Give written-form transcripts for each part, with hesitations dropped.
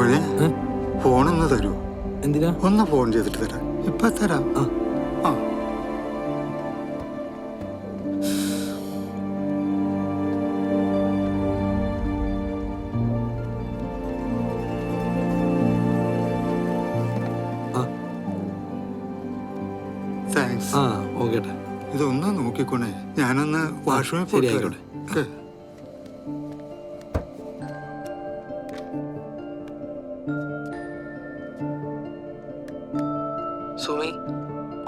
മോനെ ഫോണൊന്ന് തരൂ. എന്തിനാ? ഒന്ന് ഫോൺ ചെയ്തിട്ട് തരാം. ഇപ്പൊ തരാം. ആ താങ്ക്സ്. ഓക്കെ. ഇതൊന്ന് നോക്കിക്കോണേ, ഞാനൊന്ന് വാഷ്റൂമിൽ പോയിട്ട് വരാം. സുമി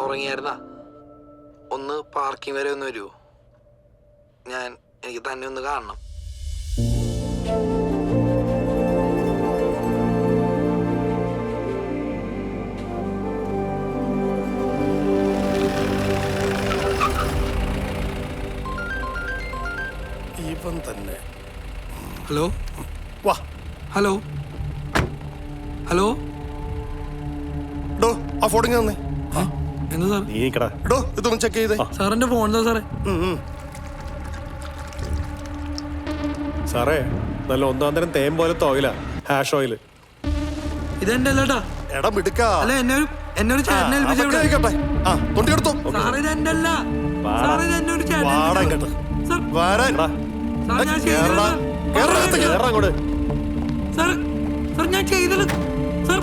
ഉറങ്ങിയായിരുന്നാ? ഒന്ന് പാർക്കിംഗ് വരെ ഒന്ന് വരുമോ? എനിക്ക് തന്നെ ഒന്ന് കാണണം. ഇവൻ തന്നെ. ഹലോ വാ. ഹലോ ഹലോ ഡോ ആ ഫോണിങ് തന്നെ. എന്താ സാർ? ഡോ ഇതൊന്ന് ചെക്ക് ചെയ്തേ. സാറിന്റെ ഫോൺ എന്താ സാറേ? സാറേ നല്ല ഒന്നാം തരം തേൻ പോലത്തെ ഓയിലാ, ഹാഷ് ഓയിൽ. ഇതെന്റെ അല്ലേട്ടാ. എടാ മിടുക്ക. അല്ല എന്നെ ഒരു ചേട്ടനെ ഏൽപ്പിച്ചോട്ടെ. ആ തൊണ്ടി എടുത്തോ. സാർ ഇതെന്റെ അല്ല. സാർ ഇതെന്നെ ഒരു ചേട്ടൻ. സാർ ഞാൻ ചെയ്തത്. സാർ ഞാൻ ചെയ്തത്. സാർ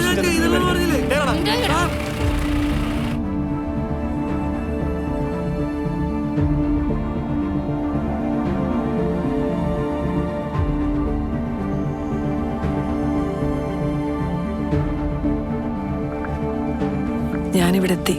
ഞാൻ ചെയ്തത് പറഞ്ഞില്ലേ? ഞാനിവിടെ എത്തി.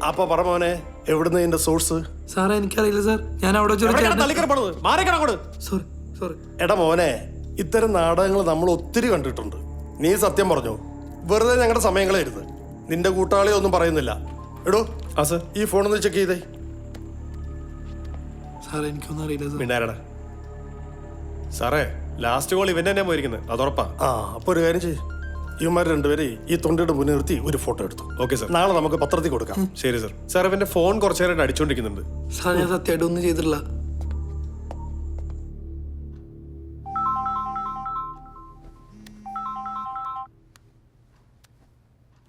അപ്പൊ പറ മോനെ, എവിടുന്ന് ഇതിന്റെ സോഴ്സ്? സാറേ എനിക്കറിയില്ല സാർ. ഞാൻ അവിടെ സോറി. എടാ മോനെ, ഇത്തരം നാടകങ്ങൾ നമ്മൾ ഒത്തിരി കണ്ടിട്ടുണ്ട്. നീ സത്യം പറഞ്ഞോ, വെറുതെ ഞങ്ങളുടെ സമയങ്ങളായിരുന്നു. നിന്റെ കൂട്ടാളി ഒന്നും പറയുന്നില്ല. എടോ ഈ ഫോണൊന്ന് ചെക്ക് ചെയ്തേ. സാറേ എനിക്കൊന്നും അറിയില്ല. മിണ്ടാരടാ. സാറേ ലാസ്റ്റ് കോൾ ഇവൻ തന്നെ പോയിരിക്കുന്നത്, അതുറപ്പാ. അപ്പൊ ഒരു കാര്യം ചെയ്യ്, ഇവന്മാർ രണ്ടുപേരെ ഈ തൊണ്ടിയുടെ മുന്നിൽ നിർത്തി ഒരു ഫോട്ടോ എടുത്തു. Okay sir. നാളെ നമുക്ക് പത്രത്തിൽ കൊടുക്കാം. ശരി സാർ. സാർ ഇവന്റെ ഫോൺ കുറച്ചു നേരം അടിച്ചോണ്ടിരിക്കുന്നുണ്ട്. സാർ ഞാൻ സത്യമായിട്ട് ഒന്നും ചെയ്തിട്ടില്ല.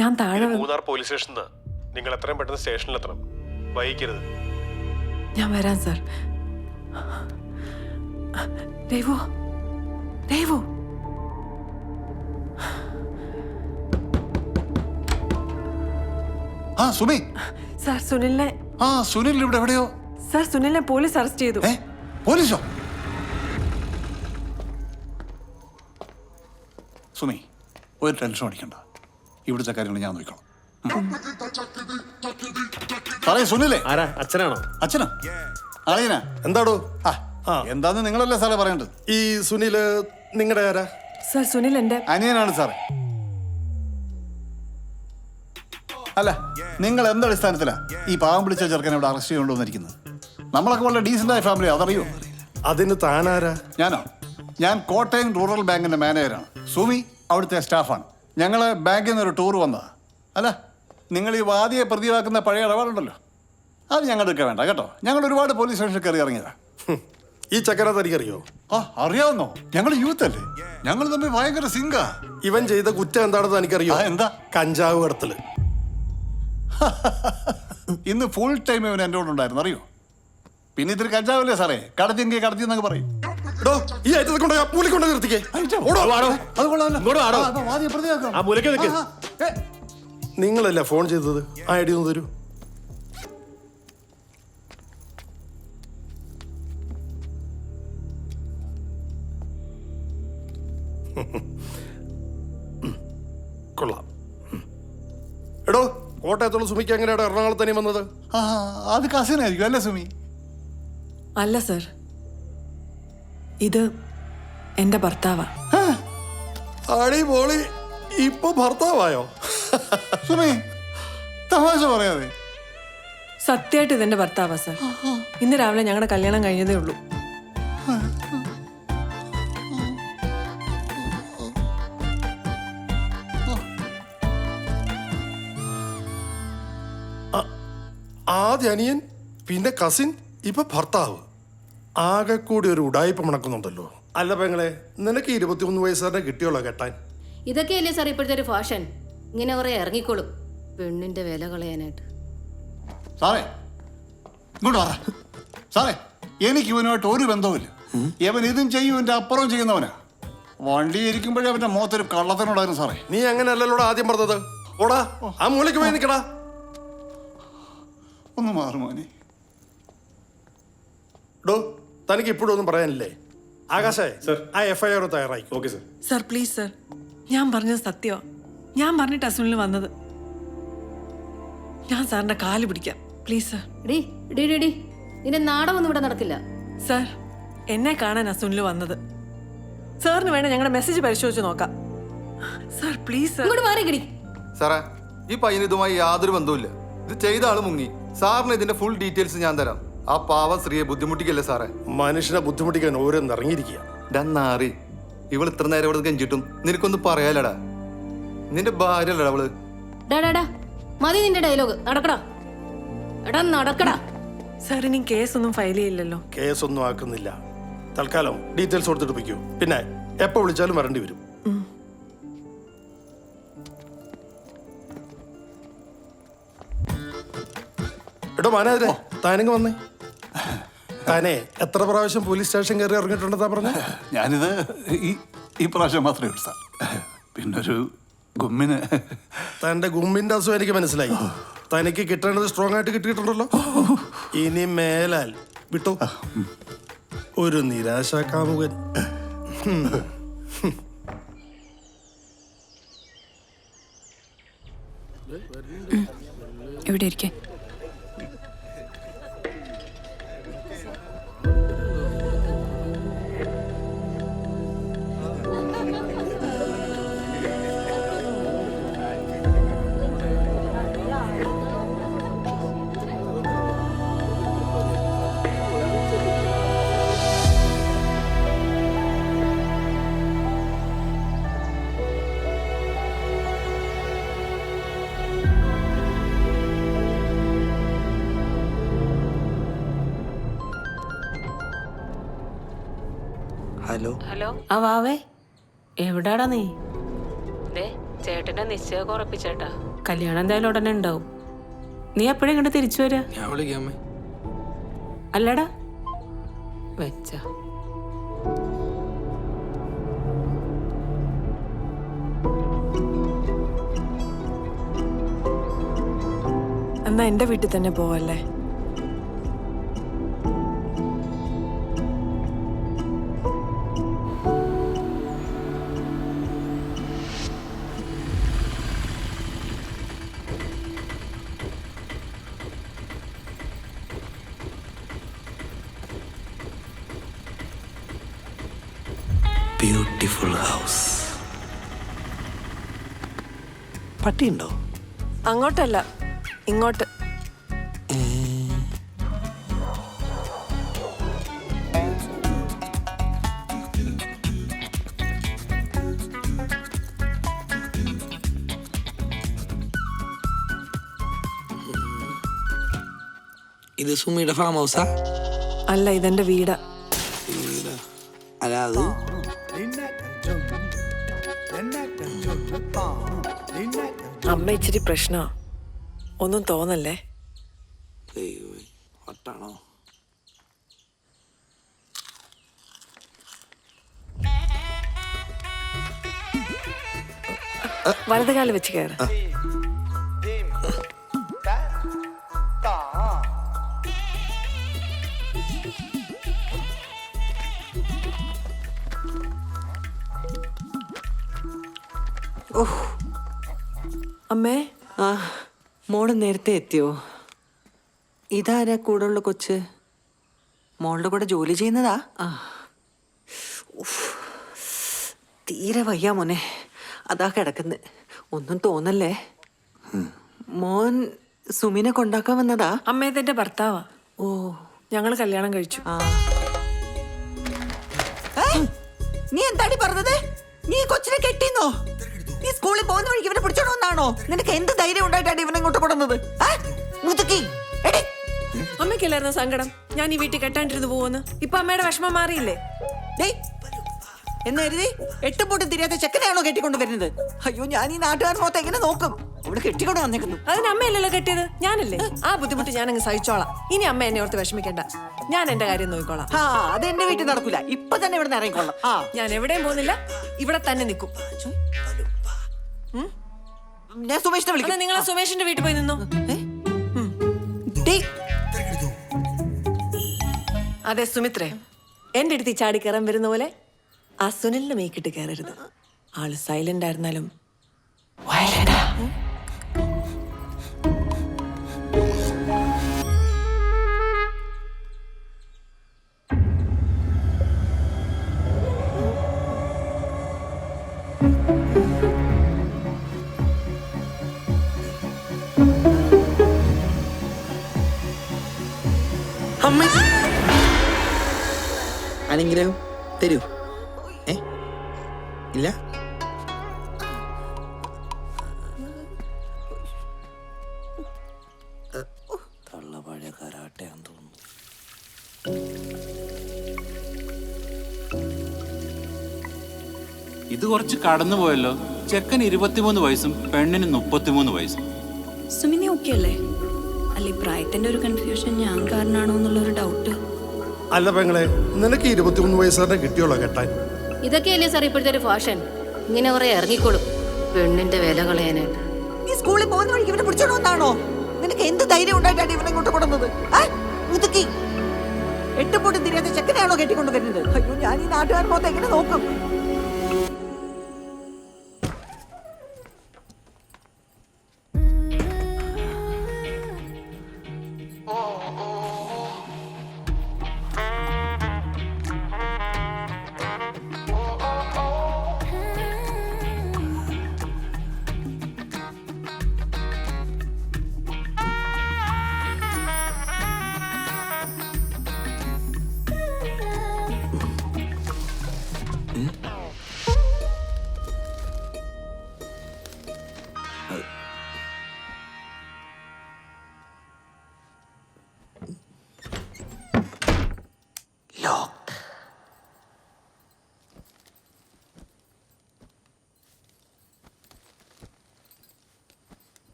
ഞാൻ താഴെ മൂന്നാർ പോലീസ് സ്റ്റേഷനിൽ നിങ്ങൾ എത്രയും പെട്ടെന്ന് സ്റ്റേഷനിലെത്തണം, വൈകിക്കരുത്. ഞാൻ വരാം സാർ. രേവു സുമി. സാർ സുനിലിനെ. സുനിൽ ഇവിടെ എവിടെയോ. സാർ സുനിലിനെ പോലീസ് അറസ്റ്റ് ചെയ്തു. പോലീസോ? സുമി ഒരു ടെൻഷൻ അടിക്കണ്ട, ഇവിടുത്തെ കാര്യങ്ങൾ ഞാൻ നോക്കിക്കോളാം. സാറേ സുനിലേ. ആരാ? അച്ഛനാണോ? അച്ഛനാ? അളിയനാ? എന്താടോ? എന്താന്ന് നിങ്ങളല്ലേ സാറേ പറയേണ്ടത്. ഈ സുനില് നിങ്ങളുടെ ആരാ? സാർ സുനിൽ എന്റെ അനിയനാണ് സാറേ. അല്ല, നിങ്ങൾ എന്തടിസ്ഥാനത്തിലാ ഈ പാവം പിടിച്ച ചെറുക്കനെ ഇവിടെ അറസ്റ്റ് ചെയ്തുകൊണ്ടുവന്നിരിക്കുന്നത്? നമ്മളൊക്കെ വളരെ ഡീസൻ്റായ ഫാമിലി, അതറിയോ? അതിന് താനാരാ? ഞാൻ കോട്ടയം റൂറൽ ബാങ്കിന്റെ മാനേജറാണ്. സുമി അവിടുത്തെ സ്റ്റാഫാണ്. ഞങ്ങൾ ബാങ്കിൽ നിന്ന് ഒരു ടൂർ വന്നതാ. അല്ല, നിങ്ങൾ ഈ വാദിയെ പ്രതിയാക്കുന്ന പഴയ ഇടപാടുണ്ടല്ലോ, അത് ഞങ്ങൾക്ക് വേണ്ട കേട്ടോ. ഞങ്ങൾ ഒരുപാട് പോലീസ് സ്റ്റേഷനിൽ കയറി ഇറങ്ങിയതാ. ഈ ചക്കര തനിക്കറിയോ? അറിയാവുന്നോ? ഞങ്ങൾ യൂത്ത് അല്ലേ, ഞങ്ങൾ തമ്മിൽ ഭയങ്കര സിങ്കാ. ഇവൻ ചെയ്ത കുറ്റം എന്താണെന്ന് തനിക്കറിയോ? എന്താ? കഞ്ചാവ് കടത്തല്. ഇന്ന് ഫുൾ ടൈം ഇവൻ എൻ്റെ കൂടെ ഉണ്ടായിരുന്നു, അറിയോ? പിന്നെ ഇത്തിരി കഞ്ചാവല്ലേ സാറേ, കടത്തിയെങ്കിൽ കടത്തി എന്നൊക്കെ പറയും. ഈ ഐറ്റത്തെ കൊണ്ട് പൂളിക്കൊണ്ട് നിർത്തിക്കേ. നിങ്ങളല്ല ഫോൺ ചെയ്തത്, ആ ഐഡി ഒന്ന് തരൂ. കൊള്ളാം. എടോ, കോട്ടയത്തുള്ള സുമിക്ക് എങ്ങനെയാണ് എറണാകുളത്ത് തന്നെ വന്നത്? അത് കസിനായിരിക്കും അല്ലേ സുമി? അല്ല സർ, ഇത് എന്റെ ഭർത്താവാ. അടിപൊളി. ഇപ്പൊ ഭർത്താവായോ? സുമി തമാശ പറയാതെ. സത്യമായിട്ട് ഇതെന്റെ ഭർത്താവാ സർ. ഇന്ന് രാവിലെ ഞങ്ങളുടെ കല്യാണം കഴിഞ്ഞതേ ഉള്ളൂ. ആദ്യ അനിയൻ, പിന്നെ കസിൻ, ഇപ്പൊ ഭർത്താവ്. ആകെ കൂടി ഒരു ഉടായ്പ മണക്കുന്നുണ്ടല്ലോ. അല്ല പെങ്ങളെ, നിനക്ക് 21 വയസ്സുകാരനെ കിട്ടിയോളോ കെട്ടാൻ? ഇതൊക്കെയല്ലേ സാർ ഇപ്പോഴത്തെ ഒരു ഫാഷൻ. ഇങ്ങനെ കുറെ ഇറങ്ങിക്കോളും പെണ്ണിന്റെ വില കളയാനായിട്ട്. സാറേ ഇങ്ങോട്ട് പറ. സാറേ എനിക്ക് ഇവനുമായിട്ട് ഒരു ബന്ധവുമില്ല. ഇവൻ ഇതും ചെയ്യും, ഇവൻ്റെ അപ്പുറവും ചെയ്യുന്നവനാ. വണ്ടി ഇരിക്കുമ്പോഴേ അവൻ്റെ മുഖത്തൊരു കള്ളത്തിനുണ്ടായിരുന്നു സാറേ. നീ അങ്ങനെ അല്ലല്ലോടാ ആദ്യം പറഞ്ഞത്. ഓടാ, ആ മൂലയ്ക്ക് പോയി നിൽക്കടാ. ഒന്ന് മാറും മോനെ. ഡോ, തനിക്ക് ഇപ്പോഴും ഒന്നും പറയാനില്ലേ? ആകാശേ, സർ. ആ FIR തയ്യാറായിക്കോ. Okay sir. Sir please sir, ഞാൻ പറഞ്ഞത് സത്യമാ. ഞാൻ പറഞ്ഞിട്ടാ സുനിൽ വന്നത്. ഞാൻ സാറിന്റെ കാല് പിടിക്കാം please sir. D D D D നിന്റെ നാടകമൊന്നും ഇവിടെ നടക്കില്ല. സർ എന്നെ കാണാനാ സുനിൽ വന്നത്. സാറിന് വേണേ ഞങ്ങളുടെ മെസ്സേജ് പരിശോധിച്ച് നോക്കാം. Sir please sir. ഇങ്ങോട്ട് മാറി കിടി. സാറേ, ഈ പയ്യന് ഇതുമായി യാതൊരു ബന്ധവുമില്ല. ഇത് ചെയ്ത ആള് മുങ്ങി. സാറിന് ഇതിന്റെ ഫുൾ ഡീറ്റെയിൽസ് ഞാൻ തരാം. ആ പാവം സ്ത്രീയെ ബുദ്ധിമുട്ടിക്കല്ലേ സാറേ. മനുഷ്യനെ ബുദ്ധിമുട്ടിക്കാൻ ഓരോന്ന് ഇറങ്ങിയിരിക്കുക. ഡന്നാറി, ഇവൾ ഇത്ര നേരം ഇവിടെ കെഞ്ചിട്ടും നിനക്കൊന്നും പറയാലടാ. നിന്റെ ഭാര്യ അല്ലടാ അവള്. ഡാ മതി നിന്റെ ഡയലോഗ്. നടക്കടാ, എടാ നടക്കടാ. സാർ ഇനി കേസൊന്നും ഫയൽ ചെയ്യില്ലല്ലോ? കേസൊന്നും ആക്കുന്നില്ല. തൽക്കാലം ഡീറ്റെയിൽസ് കൊടുത്തിട്ട് പോയിക്കോ. പിന്നെ എപ്പോ വിളിച്ചാലും വരേണ്ടി വരും. എടോ മാനേജരെ, താനിങ്ങ് വന്നേ. താനേ എത്ര പ്രാവശ്യം പോലീസ് സ്റ്റേഷൻ കയറി ഇറങ്ങിയിട്ടുണ്ടെന്നാ പറഞ്ഞ? ഞാനിത് ഈ പ്രാവശ്യം മാത്രമേ ഉള്ളൂ സാർ. പിന്നൊരു ഗുമ്മിന്. തന്റെ ഗുമ്മിന്റെ അസുഖം എനിക്ക് മനസ്സിലായി. തനിക്ക് കിട്ടേണ്ടത് സ്ട്രോങ് ആയിട്ട് കിട്ടിയിട്ടുണ്ടല്ലോ. ഇനി മേലാൽ വിട്ടോ. ഒരു നിരാശാകാമുകൻ. എവിടെ ഇരിക്കേ? ഹലോ. ആ വാവേ, എവിടാടാ നീ? ചേട്ടന്റെ നിശ്ചയമൊക്കെ ഉറപ്പിച്ചേട്ടാ. കല്യാണം എന്തായാലും ഉടനെ ഉണ്ടാവും. നീ എപ്പോഴും ഇങ്ങോട്ട് തിരിച്ചു വരാ? ഞാൻ വിളിക്കാമേ. അല്ലടാ വെച്ച. എന്നാ എന്റെ വീട്ടിൽ തന്നെ പോവല്ലേ? Beautiful house. പട്ടിയുണ്ടോ? അങ്ങോട്ടല്ല, ഇങ്ങോട്ട്. ഇത് സുമിയുടെ ഫാം ഹൗസാ? അല്ല, ഇതെന്റെ വീടാ. അല്ല, അത് അമ്മ ഇച്ചിരി പ്രശ്നമാ, ഒന്നും തോന്നല്ലേ. ഒട്ടാണോ? വലതുകാലം വെച്ച് കയറ. അമ്മേ, മോള് നേരത്തെ എത്തിയോ? ഇതാരാ കൂടെ ഉള്ള കൊച്ച്? മോളുടെ കൂടെ ജോലി ചെയ്യുന്നതാ? തീരെ വയ്യ മോനെ, അതാ കിടക്കുന്നത്. ഒന്നും തോന്നല്ലേ. മോൻ സുമിനെ കൊണ്ടാക്കാൻ വന്നതാ? അമ്മേതെന്റെ ഭർത്താവാ. ഓ. ഞങ്ങൾ കല്യാണം കഴിച്ചു. ആ. നീ എന്താടി പറഞ്ഞത്? നീ കൊച്ചിനെ കെട്ടിന്നോ? നീ സ്കൂളിൽ പോകുന്ന വഴിക്ക് ഇവനെ പിടിച്ചോണ്ടോന്നാണോ? നിനക്ക് എന്ത് ധൈര്യം ഉണ്ടായിട്ടാണ് ഇവനെ ഇങ്ങോട്ട് കൊണ്ടുവന്നത്? മുതുക്കി എടി. അമ്മയ്ക്കല്ലായിരുന്നു സങ്കടം ഞാൻ ഈ വീട്ടിൽ കെട്ടാണ്ടിരുന്ന് പോവെന്ന്? ഇപ്പൊ അമ്മയുടെ വിഷമം മാറിയില്ലേ? എന്ന് കരുതി 8 പൂട്ട് തിരിയാത്ത ചെക്കനെയാണോ കെട്ടിക്കൊണ്ട് വരുന്നത്? അയ്യോ, ഞാൻ ഈ നാട്ടുകാർ മൊത്തം എങ്ങനെ നോക്കും? അവിടെ കെട്ടിക്കൊണ്ട് വന്നേക്കുന്നു. അതിന് അമ്മയല്ലല്ലോ കെട്ടിയത്, ഞാനല്ലേ. ആ ബുദ്ധിമുട്ട് ഞാനങ്ങ് സഹിച്ചോളാം. ഇനി അമ്മ എന്നെ ഓർത്ത് വിഷമിക്കണ്ട. ഞാൻ എന്റെ കാര്യം നോക്കിക്കോളാം. അത് എന്റെ വീട്ടിൽ നടക്കൂല. ഇപ്പൊ തന്നെ ഇവിടെ നിന്ന് ഇറങ്ങിക്കൊള്ളാം. ഞാൻ എവിടെയും പോകുന്നില്ല, ഇവിടെ തന്നെ നിൽക്കും. ഞാൻ സുമേഷിനെ വിളിക്കാം. നിങ്ങൾ സുമേഷിന്റെ വീട്ടിൽ പോയി നിന്നോ. അതെ സുമിത്രേ, എന്റെ അടുത്ത് ചാടി കയറാൻ വരുന്ന പോലെ ആ സുനിലിനെ മേക്കിട്ട് കയറരുത്. ആള് സൈലന്റ് ആയിരുന്നാലും അനുഗ്രഹം തരൂ. ഇല്ല, പഴയ കരാട്ടയാന്ന് തോന്നുന്നു. ഇത് കുറച്ച് കടന്നുപോയല്ലോ. ചെക്കന് 23 വയസ്സും പെണ്ണിന് 33 വയസ്സും. സുമിനി ഓക്കെ അല്ലേ? അല്ലെ പ്രായത്തിന്റെ ഒരു കൺഫ്യൂഷൻ ഞാൻ കാരണമാണോ എന്നുള്ളൊരു ഡൗട്ട്. അല്ല പെങ്ങളെ, നിനക്ക് 23 വയസ്സുകാരനെ കിട്ടിയോളോ കെട്ടാൻ? ഇതൊക്കെയല്ലേ സാർ ഇപ്പോഴത്തെ ഒരു ഫാഷൻ? ഇങ്ങനെ കുറെ ഇറങ്ങിക്കോളും പെണ്ണിന്റെ വില കളയാനായിട്ട്. നീ സ്കൂളിൽ പോകുന്ന വഴിക്ക് ഇവനെ പിടിച്ചോണ്ടോന്നാണോ? നിനക്ക് എന്ത് ധൈര്യം ഉണ്ടായിട്ടാണ് ഇവനെ ഇങ്ങോട്ട് കൊണ്ടുവന്നത്? മുതുക്കി 8 പൂട്ട് തിരിയാത്ത ചെക്കനെയാണോ കെട്ടിക്കൊണ്ട് വരുന്നത്? അയ്യോ, ഞാൻ ഈ നാട്ടുകാർ മൊത്തം എങ്ങനെ നോക്കും?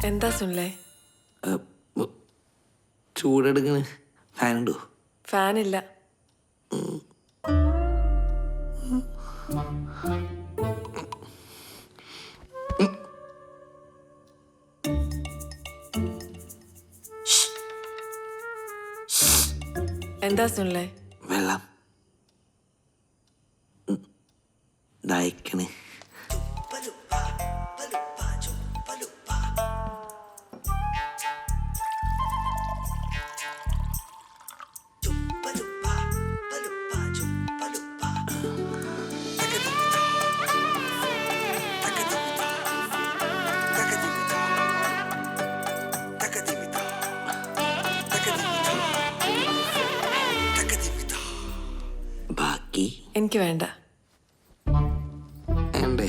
എന്താ സുനിലേ? ചൂടെടുക്കണ്. ഫാൻ ഉണ്ടോ? ഫാനില്ല. എന്താ സുനിലേ? വെള്ളം ദാഹിക്കണ്. ബാക്കി എനിക്ക് വേണ്ട. വേണ്ടേ?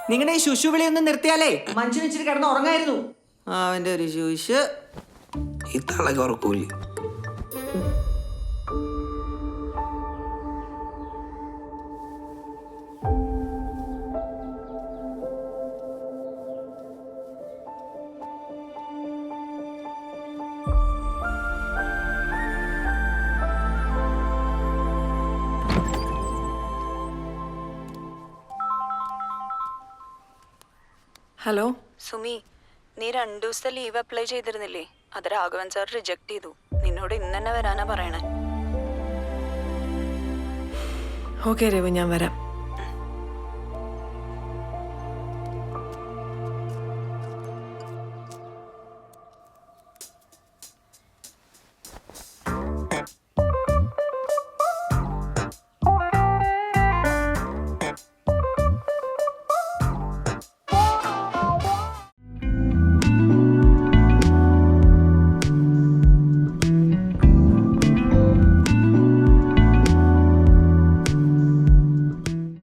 നിങ്ങളുടെ ഈ ശുശുവിളിയൊന്നും നിർത്തിയാലേ മനുഷ്യൻ ഇച്ചിരി കിടന്ന് ഉറങ്ങായിരുന്നു. അവന്റെ ഒരു ശുശു. ഈ തളക ഉറക്കൂല. ഹലോ സുമി, നീ 2 ദിവസത്തെ ലീവ് അപ്ലൈ ചെയ്തിരുന്നില്ലേ? അത് രാഘവൻ സാർ റിജക്ട് ചെയ്തു. നിന്നോട് ഇന്ന് തന്നെ വരാനാ പറയണേ. ഓക്കെ രവി, ഞാൻ വരാം.